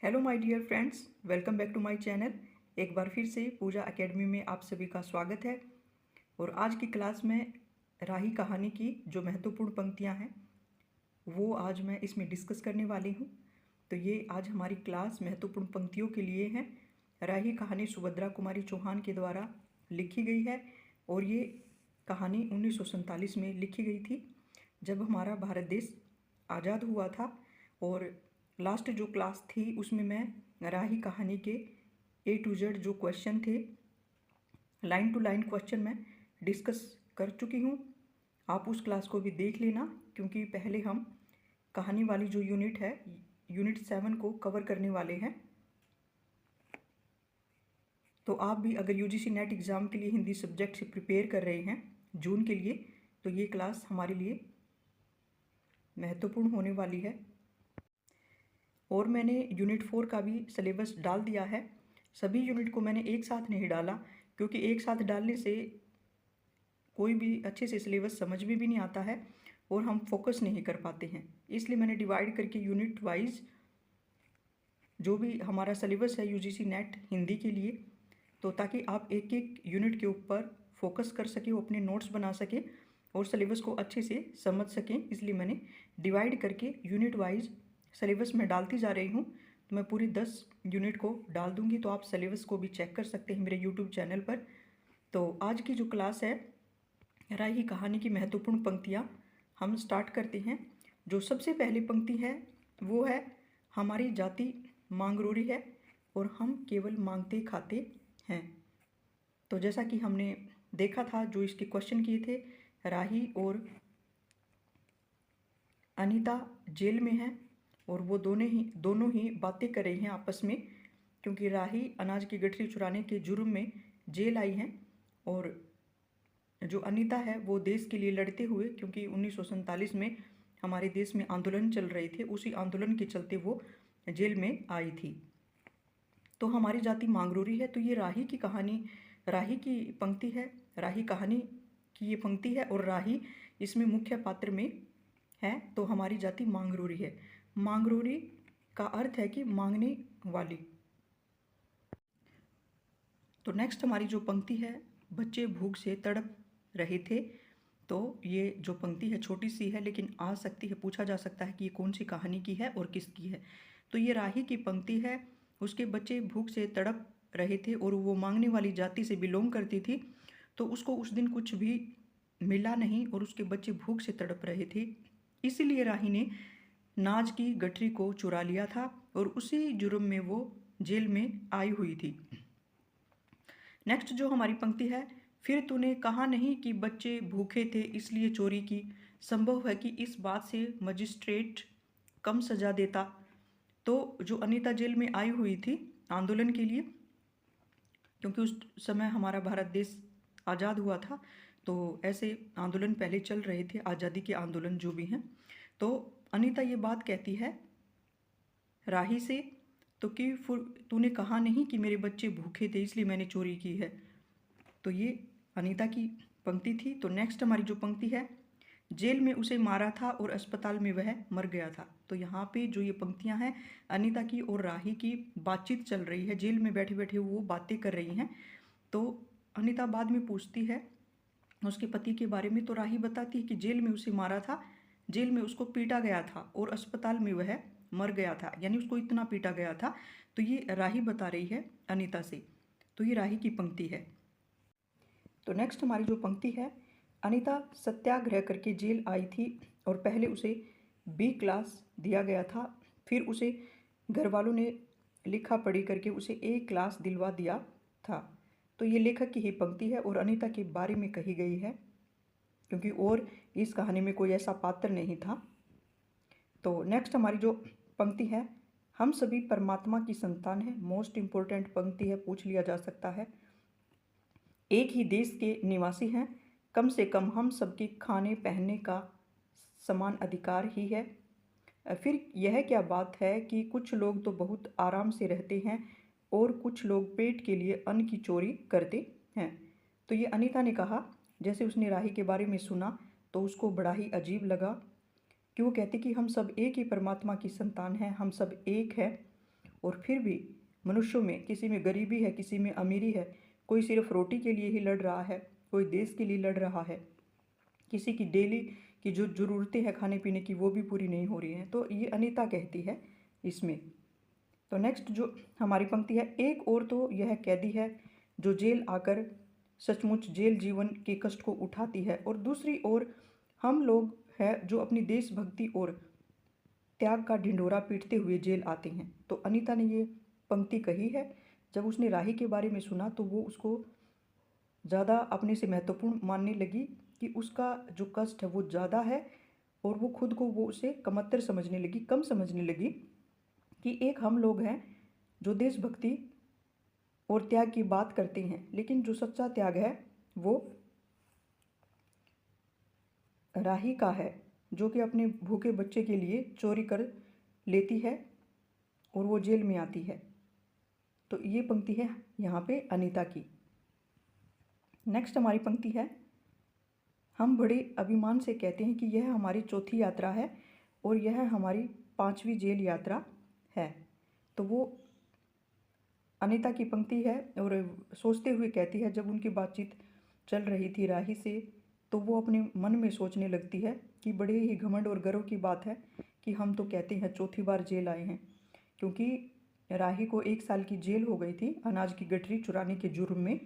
Hello my dear friends, welcome back to my channel. एक बार फिर से पूजा एकेडमी में आप सभी का स्वागत है। और आज की क्लास में राही कहानी की जो महत्वपूर्ण पंक्तियां हैं वो आज मैं इसमें डिस्कस करने वाली हूं। तो ये आज हमारी क्लास महत्वपूर्ण पंक्तियों के लिए है। राही कहानी सुभद्रा कुमारी चौहान के द्वारा लिखी गई है और ये कहानी 1947 में लिखी गई थी, जब हमारा भारत देश आज़ाद हुआ था। और लास्ट जो क्लास थी उसमें मैं राही कहानी के A to Z जो क्वेश्चन थे, लाइन टू लाइन क्वेश्चन मैं डिस्कस कर चुकी हूँ। आप उस क्लास को भी देख लेना, क्योंकि पहले हम कहानी वाली जो यूनिट है, यूनिट 7 को कवर करने वाले हैं। तो आप भी अगर UGC नेट एग्ज़ाम के लिए हिंदी सब्जेक्ट से प्रिपेयर कर रहे हैं जून के लिए, तो ये क्लास हमारे लिए महत्वपूर्ण होने वाली है। और मैंने यूनिट 4 का भी सिलेबस डाल दिया है। सभी यूनिट को मैंने एक साथ नहीं डाला, क्योंकि एक साथ डालने से कोई भी अच्छे से सिलेबस समझ में भी नहीं आता है और हम फोकस नहीं कर पाते हैं। इसलिए मैंने डिवाइड करके यूनिट वाइज जो भी हमारा सिलेबस है UGC नेट हिंदी के लिए, तो ताकि आप एक एक यूनिट के ऊपर फोकस कर सकें, वो अपने नोट्स बना सकें और सिलेबस को अच्छे से समझ सकें। इसलिए मैंने डिवाइड करके यूनिट वाइज सिलेबस में डालती जा रही हूँ। तो मैं पूरी 10 यूनिट को डाल दूँगी, तो आप सिलेबस को भी चेक कर सकते हैं मेरे यूट्यूब चैनल पर। तो आज की जो क्लास है राही कहानी की महत्वपूर्ण पंक्तियाँ, हम स्टार्ट करते हैं। जो सबसे पहली पंक्ति है वो है, हमारी जाति मांगरोरी है और हम केवल मांगते खाते हैं। तो जैसा कि हमने देखा था, जो इसके क्वेश्चन किए थे, राही और अनीता जेल में हैं और वो दोनों ही बातें कर रही हैं आपस में, क्योंकि राही अनाज की गठरी चुराने के जुर्म में जेल आई हैं और जो अनीता है वो देश के लिए लड़ते हुए, क्योंकि 1947 में हमारे देश में आंदोलन चल रहे थे, उसी आंदोलन के चलते वो जेल में आई थी। तो हमारी जाति मांगरोरी है, तो ये राही की कहानी, राही की पंक्ति है, राही कहानी की ये पंक्ति है और राही इसमें मुख्य पात्र में है। तो हमारी जाति मांगरोरी है। मांगरोरी का अर्थ है कि मांगने वाली। तो नेक्स्ट हमारी जो पंक्ति है, बच्चे भूख से तड़प रहे थे। तो ये जो पंक्ति है छोटी सी है, लेकिन आ सकती है, पूछा जा सकता है कि ये कौन सी कहानी की है और किसकी है। तो ये राही की पंक्ति है। उसके बच्चे भूख से तड़प रहे थे और वो मांगने वाली जाति से बिलोंग करती थी, तो उसको उस दिन कुछ भी मिला नहीं और उसके बच्चे भूख से तड़प रहे थे। इसीलिए राही ने नाज की गठरी को चुरा लिया था और उसी जुर्म में वो जेल में आई हुई थी। नेक्स्ट जो हमारी पंक्ति है, फिर तूने कहा नहीं कि बच्चे भूखे थे इसलिए चोरी की। संभव है कि इस बात से मजिस्ट्रेट कम सजा देता। तो जो अनीता जेल में आई हुई थी आंदोलन के लिए, क्योंकि उस समय हमारा भारत देश आज़ाद हुआ था, तो ऐसे आंदोलन पहले चल रहे थे, आज़ादी के आंदोलन जो भी हैं। तो अनीता ये बात कहती है राही से, तो कि तूने कहा नहीं कि मेरे बच्चे भूखे थे इसलिए मैंने चोरी की है। तो ये अनीता की पंक्ति थी। तो नेक्स्ट हमारी जो पंक्ति है, जेल में उसे मारा था और अस्पताल में वह मर गया था। तो यहाँ पे जो ये पंक्तियाँ हैं, अनीता की और राही की बातचीत चल रही है, जेल में बैठे बैठे वो बातें कर रही हैं। तो अनीता बाद में पूछती है उसके पति के बारे में, तो राही बताती है कि जेल में उसे मारा था, जेल में उसको पीटा गया था और अस्पताल में वह मर गया था, यानी उसको इतना पीटा गया था। तो ये राही बता रही है अनीता से। तो ये राही की पंक्ति है। तो नेक्स्ट हमारी जो पंक्ति है, अनीता सत्याग्रह करके जेल आई थी और पहले उसे B क्लास दिया गया था, फिर उसे घर वालों ने लिखा पढ़ी करके उसे A क्लास दिलवा दिया था। तो ये लेखक की ही पंक्ति है और अनीता के बारे में कही गई है, क्योंकि और इस कहानी में कोई ऐसा पात्र नहीं था। तो नेक्स्ट हमारी जो पंक्ति है, हम सभी परमात्मा की संतान है। मोस्ट इम्पोर्टेंट पंक्ति है, पूछ लिया जा सकता है। एक ही देश के निवासी हैं, कम से कम हम सबके खाने पहनने का समान अधिकार ही है। फिर यह क्या बात है कि कुछ लोग तो बहुत आराम से रहते हैं और कुछ लोग पेट के लिए अन्न की चोरी करते हैं। तो ये अनीता ने कहा, जैसे उसने राही के बारे में सुना तो उसको बड़ा ही अजीब लगा, कि वो कहती कि हम सब एक ही परमात्मा की संतान हैं, हम सब एक हैं और फिर भी मनुष्यों में किसी में गरीबी है, किसी में अमीरी है, कोई सिर्फ रोटी के लिए ही लड़ रहा है, कोई देश के लिए लड़ रहा है, किसी की डेली की जो ज़रूरतें हैं खाने पीने की वो भी पूरी नहीं हो रही हैं। तो ये अनीता कहती है इसमें। तो नेक्स्ट जो हमारी पंक्ति है, एक और तो यह कैदी है जो जेल आकर सचमुच जेल जीवन के कष्ट को उठाती है, और दूसरी ओर हम लोग हैं जो अपनी देशभक्ति और त्याग का ढिंढोरा पीटते हुए जेल आते हैं। तो अनीता ने ये पंक्ति कही है। जब उसने राही के बारे में सुना तो वो उसको ज़्यादा अपने से महत्वपूर्ण मानने लगी कि उसका जो कष्ट है वो ज़्यादा है, और वो खुद को वो उसे कमतर समझने लगी, कम समझने लगी कि एक हम लोग हैं जो देशभक्ति और त्याग की बात करते हैं, लेकिन जो सच्चा त्याग है वो राही का है, जो कि अपने भूखे बच्चे के लिए चोरी कर लेती है और वो जेल में आती है। तो ये पंक्ति है यहाँ पे अनीता की। नेक्स्ट हमारी पंक्ति है, हम बड़े अभिमान से कहते हैं कि यह हमारी चौथी यात्रा है और यह हमारी 5वीं जेल यात्रा है। तो वो अनीता की पंक्ति है और सोचते हुए कहती है, जब उनकी बातचीत चल रही थी राही से, तो वो अपने मन में सोचने लगती है कि बड़े ही घमंड और गर्व की बात है कि हम तो कहते हैं चौथी बार जेल आए हैं, क्योंकि राही को 1 साल की जेल हो गई थी अनाज की गठरी चुराने के जुर्म में।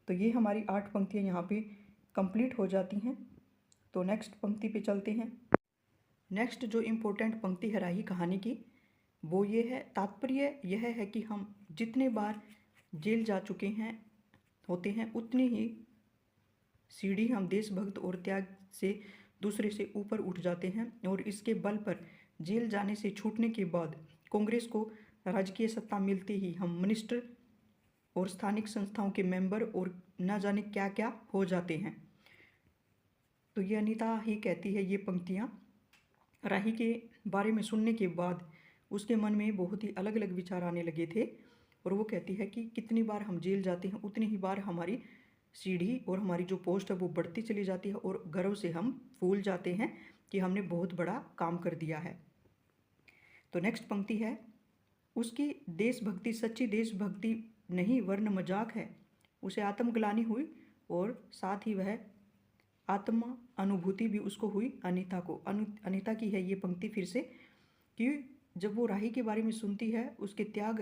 तो ये हमारी 8 पंक्तियाँ यहाँ पे कंप्लीट हो जाती हैं। तो नेक्स्ट पंक्ति पे चलते हैं। नेक्स्ट जो इम्पोर्टेंट पंक्ति है राही कहानी की वो ये है, तात्पर्य यह है कि हम जितने बार जेल जा चुके हैं होते हैं उतनी ही सीढ़ी हम देशभक्त और त्याग से दूसरे से ऊपर उठ जाते हैं, और इसके बल पर जेल जाने से छूटने के बाद कांग्रेस को राजकीय सत्ता मिलते ही हम मिनिस्टर और स्थानिक संस्थाओं के मेंबर और न जाने क्या क्या हो जाते हैं। तो ये अनीता ही कहती है ये पंक्तियाँ। राही के बारे में सुनने के बाद उसके मन में बहुत ही अलग अलग विचार आने लगे थे, और वो कहती है कि कितनी बार हम जेल जाते हैं उतनी ही बार हमारी सीढ़ी और हमारी जो पोस्ट है वो बढ़ती चली जाती है, और गर्व से हम फूल जाते हैं कि हमने बहुत बड़ा काम कर दिया है। तो नेक्स्ट पंक्ति है, उसकी देशभक्ति सच्ची देशभक्ति नहीं वरन मजाक है, उसे आत्मग्लानि हुई और साथ ही वह आत्मा अनुभूति भी उसको हुई। अनीता को अनीता की है ये पंक्ति फिर से, कि जब वो राही के बारे में सुनती है, उसके त्याग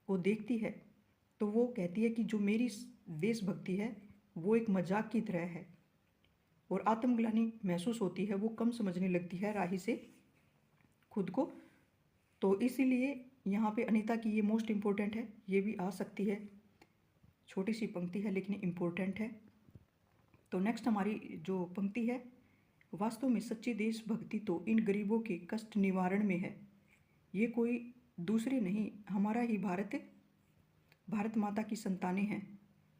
को देखती है, तो वो कहती है कि जो मेरी देशभक्ति है वो एक मजाक की तरह है, और आत्मग्लानि महसूस होती है, वो कम समझने लगती है राही से खुद को। तो इसीलिए यहाँ पे अनीता की ये मोस्ट इम्पोर्टेंट है, ये भी आ सकती है, छोटी सी पंक्ति है लेकिन इम्पोर्टेंट है। तो नेक्स्ट हमारी जो पंक्ति है, वास्तव में सच्ची देशभक्ति तो इन गरीबों के कष्ट निवारण में है, ये कोई दूसरी नहीं हमारा ही भारत माता की संतानें हैं,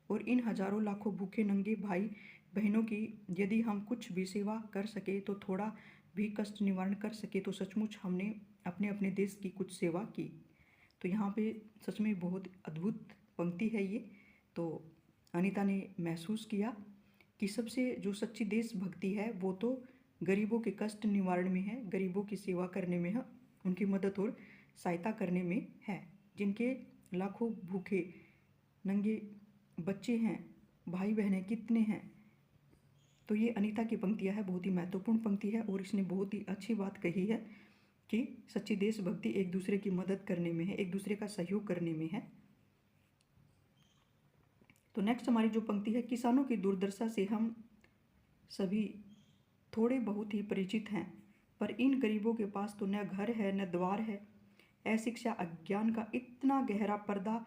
और इन हजारों लाखों भूखे नंगे भाई बहनों की यदि हम कुछ भी सेवा कर सके, तो थोड़ा भी कष्ट निवारण कर सके, तो सचमुच हमने अपने अपने देश की कुछ सेवा की। तो यहाँ पे सच में बहुत अद्भुत पंक्ति है ये। तो अनीता ने महसूस किया कि सबसे जो सच्ची देशभक्ति है वो तो गरीबों के कष्ट निवारण में है, गरीबों की सेवा करने में है, उनकी मदद और सहायता करने में है, जिनके लाखों भूखे नंगे बच्चे हैं, भाई बहनें कितने हैं। तो ये अनीता की पंक्तियाँ है, बहुत ही महत्वपूर्ण पंक्ति है, और इसने बहुत ही अच्छी बात कही है कि सच्ची देशभक्ति एक दूसरे की मदद करने में है, एक दूसरे का सहयोग करने में है। तो नेक्स्ट हमारी जो पंक्ति है, किसानों की दुर्दशा से हम सभी थोड़े बहुत ही परिचित हैं, पर इन गरीबों के पास तो न घर है न द्वार है, अशिक्षा अज्ञान का इतना गहरा पर्दा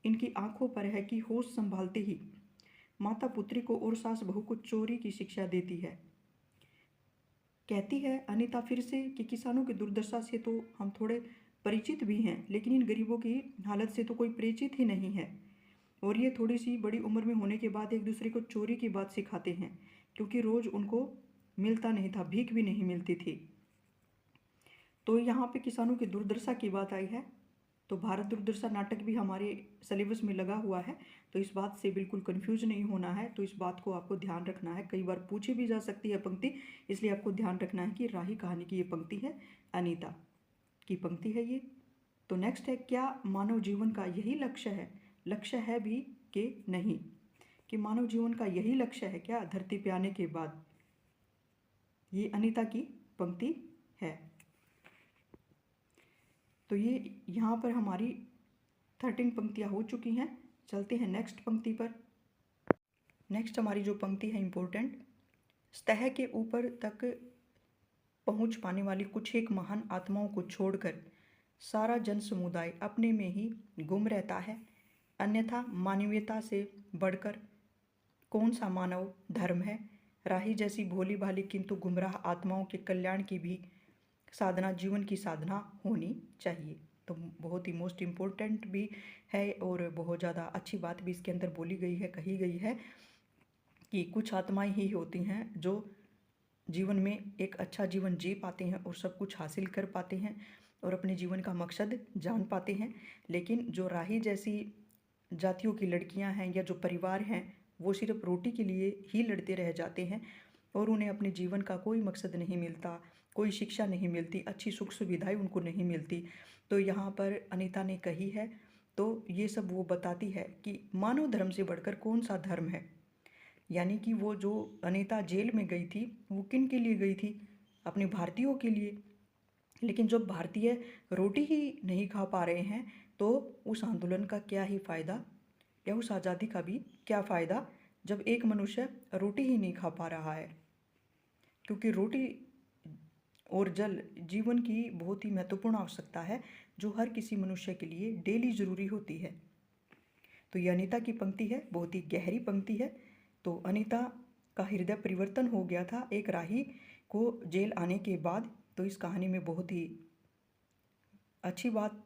इनकी आंखों पर है कि होश संभालते ही माता पुत्री को और सास बहू को चोरी की शिक्षा देती है। कहती है अनीता फिर से कि किसानों की दुर्दशा से तो हम थोड़े परिचित भी हैं, लेकिन इन गरीबों की हालत से तो कोई परिचित ही नहीं है, और ये थोड़ी सी बड़ी उम्र में होने के बाद एक दूसरे को चोरी की बात सिखाते हैं, क्योंकि रोज़ उनको मिलता नहीं था, भीख भी नहीं मिलती थी। तो यहाँ पे किसानों की दुर्दशा की बात आई है। तो भारत दुर्दशा नाटक भी हमारे सिलेबस में लगा हुआ है, तो इस बात से बिल्कुल कंफ्यूज नहीं होना है। तो इस बात को आपको ध्यान रखना है, कई बार पूछी भी जा सकती है पंक्ति, इसलिए आपको ध्यान रखना है कि राही कहानी की ये पंक्ति है, अनीता की पंक्ति है ये। तो नेक्स्ट है, क्या मानव जीवन का यही लक्ष्य है? लक्ष्य है भी कि नहीं, कि मानव जीवन का यही लक्ष्य है क्या धरती पे आने के बाद? ये अनीता की पंक्ति है। तो ये यहाँ पर हमारी 13 पंक्तियाँ हो चुकी हैं। चलते हैं नेक्स्ट पंक्ति पर। नेक्स्ट हमारी जो पंक्ति है इम्पोर्टेंट, सतह के ऊपर तक पहुँच पाने वाली कुछ एक महान आत्माओं को छोड़कर सारा जन समुदाय अपने में ही गुम रहता है, अन्यथा मानवीयता से बढ़कर कौन सा मानव धर्म है? राही जैसी भोली भाली किंतु गुमराह आत्माओं के कल्याण की भी साधना जीवन की साधना होनी चाहिए। तो बहुत ही मोस्ट इम्पोर्टेंट भी है और बहुत ज़्यादा अच्छी बात भी इसके अंदर बोली गई है, कही गई है कि कुछ आत्माएं ही होती हैं जो जीवन में एक अच्छा जीवन जी पाते हैं और सब कुछ हासिल कर पाते हैं और अपने जीवन का मकसद जान पाते हैं। लेकिन जो राही जैसी जातियों की लड़कियां हैं या जो परिवार हैं, वो सिर्फ रोटी के लिए ही लड़ते रह जाते हैं और उन्हें अपने जीवन का कोई मकसद नहीं मिलता, कोई शिक्षा नहीं मिलती, अच्छी सुख सुविधाएं उनको नहीं मिलती। तो यहाँ पर अनीता ने कही है, तो ये सब वो बताती है कि मानव धर्म से बढ़कर कौन सा धर्म है। यानी कि वो जो अनीता जेल में गई थी, वो किन के लिए गई थी? अपने भारतीयों के लिए। लेकिन जब भारतीय रोटी ही नहीं खा पा रहे हैं तो उस आंदोलन का क्या ही फ़ायदा, या उस आज़ादी का भी क्या फ़ायदा जब एक मनुष्य रोटी ही नहीं खा पा रहा है। क्योंकि रोटी और जल जीवन की बहुत ही महत्वपूर्ण आवश्यकता है जो हर किसी मनुष्य के लिए डेली ज़रूरी होती है। तो ये अनीता की पंक्ति है, बहुत ही गहरी पंक्ति है। तो अनीता का हृदय परिवर्तन हो गया था एक राही को जेल आने के बाद। तो इस कहानी में बहुत ही अच्छी बात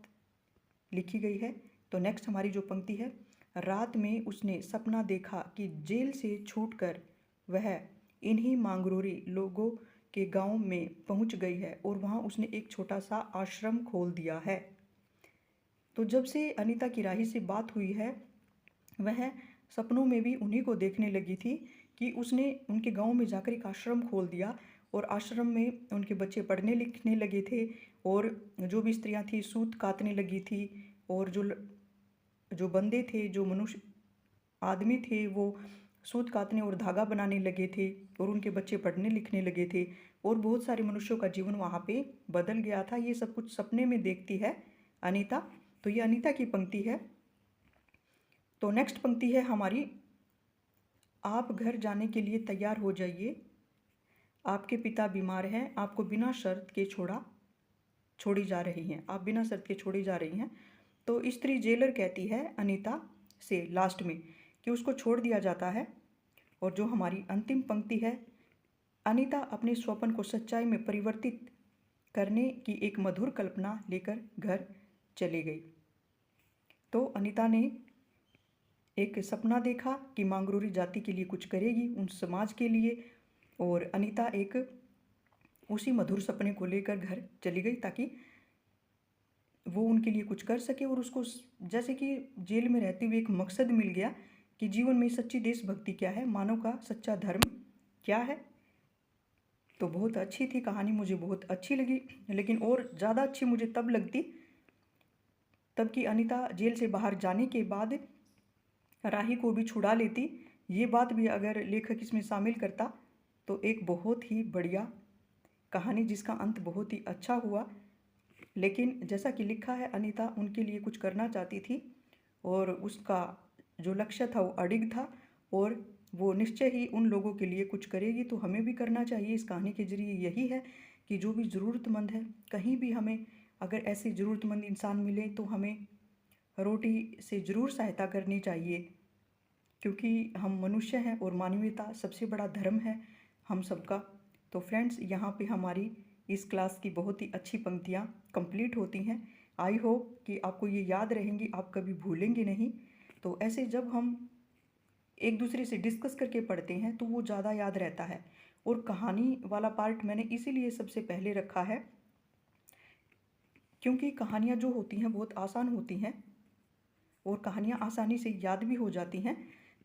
लिखी गई है। तो नेक्स्ट हमारी जो पंक्ति है, रात में उसने सपना देखा कि जेल से छूटकर वह इन्हीं मांगरोरी लोगों के गांव में पहुंच गई है और वहां उसने एक छोटा सा आश्रम खोल दिया है। तो जब से अनीता की राही से बात हुई है, वह सपनों में भी उन्हीं को देखने लगी थी कि उसने उनके गांव में जाकर एक आश्रम खोल दिया और आश्रम में उनके बच्चे पढ़ने लिखने लगे थे और जो भी स्त्रियां थी सूत काटने लगी थी और जो बंदे थे, जो मनुष्य आदमी थे, वो सूत काटने और धागा बनाने लगे थे और उनके बच्चे पढ़ने लिखने लगे थे और बहुत सारे मनुष्यों का जीवन वहाँ पे बदल गया था। ये सब कुछ सपने में देखती है अनीता। तो ये अनीता की पंक्ति है। तो नेक्स्ट पंक्ति है हमारी, आप घर जाने के लिए तैयार हो जाइए, आपके पिता बीमार हैं, आपको बिना शर्त के छोड़ी जा रही हैं, आप बिना शर्त के छोड़ी जा रही हैं। तो स्त्री जेलर कहती है अनीता से लास्ट में कि उसको छोड़ दिया जाता है। और जो हमारी अंतिम पंक्ति है, अनीता अपने स्वप्न को सच्चाई में परिवर्तित करने की एक मधुर कल्पना लेकर घर चली गई। तो अनीता ने एक सपना देखा कि मांगरोरी जाति के लिए कुछ करेगी, उन समाज के लिए, और अनीता एक उसी मधुर सपने को लेकर घर चली गई ताकि वो उनके लिए कुछ कर सके और उसको जैसे कि जेल में रहते हुए एक मकसद मिल गया कि जीवन में सच्ची देशभक्ति क्या है, मानव का सच्चा धर्म क्या है। तो बहुत अच्छी थी कहानी, मुझे बहुत अच्छी लगी। लेकिन और ज़्यादा अच्छी मुझे तब लगती तब कि अनीता जेल से बाहर जाने के बाद राही को भी छुड़ा लेती। ये बात भी अगर लेखक इसमें शामिल करता तो एक बहुत ही बढ़िया कहानी जिसका अंत बहुत ही अच्छा हुआ। लेकिन जैसा कि लिखा है, अनीता उनके लिए कुछ करना चाहती थी और उसका जो लक्ष्य था वो अडिग था और वो निश्चय ही उन लोगों के लिए कुछ करेगी। तो हमें भी करना चाहिए। इस कहानी के जरिए यही है कि जो भी ज़रूरतमंद है, कहीं भी हमें अगर ऐसे ज़रूरतमंद इंसान मिले तो हमें रोटी से ज़रूर सहायता करनी चाहिए, क्योंकि हम मनुष्य हैं और मानवीयता सबसे बड़ा धर्म है हम सबका। तो फ्रेंड्स, यहाँ पे हमारी इस क्लास की बहुत ही अच्छी पंक्तियाँ कंप्लीट होती हैं। आई होप कि आपको ये याद रहेंगी, आप कभी भूलेंगे नहीं। तो ऐसे जब हम एक दूसरे से डिस्कस करके पढ़ते हैं तो वो ज़्यादा याद रहता है। और कहानी वाला पार्ट मैंने इसीलिए सबसे पहले रखा है क्योंकि कहानियाँ जो होती हैं बहुत आसान होती हैं और कहानियाँ आसानी से याद भी हो जाती हैं।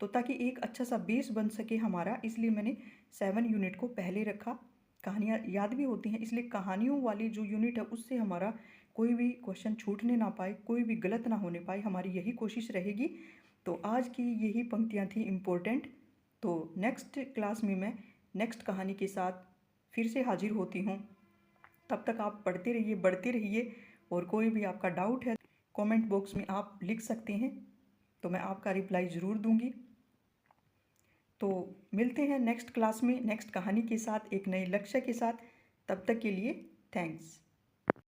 तो ताकि एक अच्छा सा बेस बन सके हमारा, इसलिए मैंने 7 यूनिट को पहले रखा। कहानियाँ याद भी होती हैं, इसलिए कहानियों वाली जो यूनिट है उससे हमारा कोई भी क्वेश्चन छूटने ना पाए, कोई भी गलत ना होने पाए, हमारी यही कोशिश रहेगी। तो आज की यही पंक्तियाँ थी इम्पोर्टेंट। तो नेक्स्ट क्लास में मैं नेक्स्ट कहानी के साथ फिर से हाजिर होती हूँ। तब तक आप पढ़ते रहिए, बढ़ते रहिए, और कोई भी आपका डाउट है कमेंट बॉक्स में आप लिख सकते हैं, तो मैं आपका रिप्लाई ज़रूर दूंगी। तो मिलते हैं नेक्स्ट क्लास में नेक्स्ट कहानी के साथ, एक नए लक्ष्य के साथ। तब तक के लिए थैंक्स।